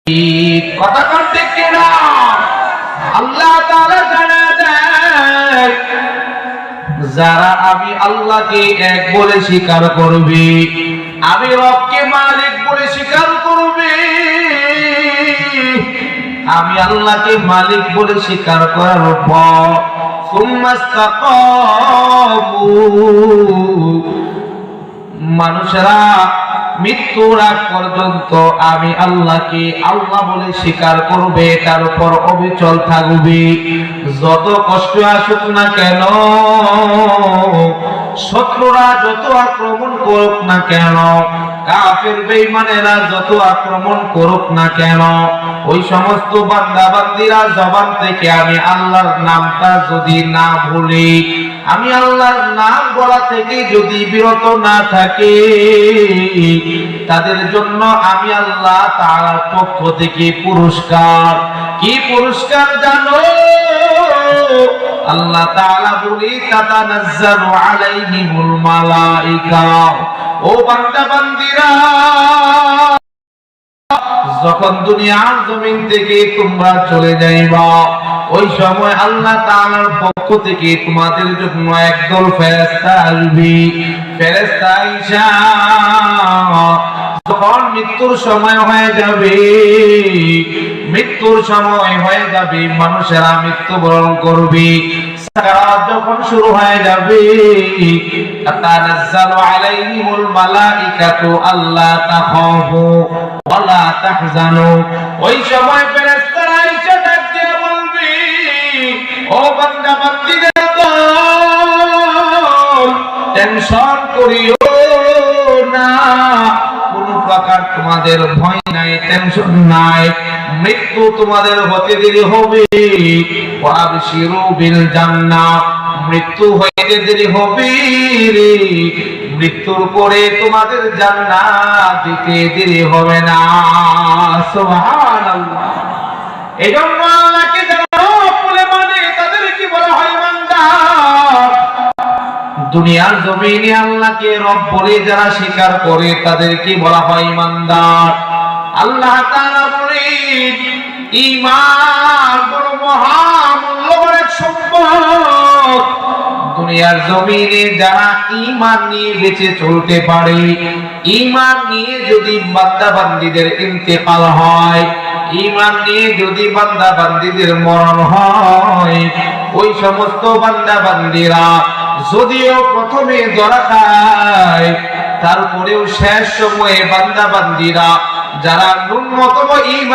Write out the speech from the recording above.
কথা বলতে কিনা আল্লাহ তাআলা জানা দেয়, যারা আমি আল্লাহকে এক বলে স্বীকার করবে, আমি রবকে মালিক বলে স্বীকার করবে, আমি আল্লাহকে মালিক বলে স্বীকার করার পর সুম্মাস্তাকামু, মানুষেরা মৃত্যুর আগ পর্যন্ত আমি আল্লাহকে আল্লাহ বলে স্বীকার করবে, তার উপর অবিচল থাকবে। যত কষ্ট আসুক না কেন, শত্রুরা যত আক্রমণ করুক না কেন, কাফের বেঈমানেরা যত আক্রমণ করুক না কেন, ওই সমস্ত বান্দা বান্দীরা জবান থেকে আমি আল্লাহর নামটা যদি না ভুলি, আমি আল্লাহর নাম বলা থেকে যদি বিরত না থাকে, তাদের জন্য আমি আল্লাহ তাআলার পক্ষ থেকে পুরস্কার, কি পুরস্কার জানো? আল্লাহ তাআলা বলি তাতানাজ্জালু আলাইহিমুল মালাইকা, ও বান্দা বান্দীরা, যখন দুনিয়ার জমিন থেকে তোমরা চলে যাইবা, ওই সময় আল্লাহ তাআলার পক্ষ থেকে তোমাদের জন্য একদল ফেরেশতা আসবে। ফেরেশতা আইসা যখন মৃত্যুর সময় হয়ে যাবে, মৃত্যুর সময় হয়ে যাবে, মানুষেরা মৃত্যুবরণ করবে, সাকারাত যখন শুরু হয়ে যাবে, তাতানাজ্জালু আলাইহিমুল মালাইকাতু আল্লা তাখাফু ওয়া লা তাহজানু, ওই সময় ফেরেশতারা আইসা ডাক দিয়ে বলবে, ও বান্দা বান্দীদের দল, টেনশন করিও না, কোন প্রকার তোমাদের ভয় নাই, টেনশন নাই, মৃত্যু তোমাদের হতে দেরি হবে। ওয়াবশিরু বিল জান্নাহ, মৃত্যু হইতে দেরি হবে রে, মৃত্যুর পরে তোমাদের জান্নাত দিতে দেরি হবে না। সুবহানাল্লাহ। এজন্য আল্লাহকে যারা বলে মানে তাদের কি বলা হয়? ইমানদার। দুনিয়ার জমিনে আল্লাহকে রব বলে যারা স্বীকার করে তাদের কি বলা হয়? ইমানদার। আল্লাহ তাআলা বলেন, ঈমান বড় মহামূল্যবান এক সম্পদ। দুনিয়ার জমিনে যারা ঈমান নিয়ে বেঁচে চলতে পারে, ঈমান নিয়ে যদি বান্দা বান্দীদের ইন্তেকাল হয়, ঈমান নিয়ে যদি বান্দা বান্দীদের মরণ হয়, ওই সমস্ত বান্দা বান্দীরা যদিও প্রথমে ধরা খায়, তারপরেও শেষ সময়ে বান্দা বান্দীরা যারা ন্যূনতম ঈমান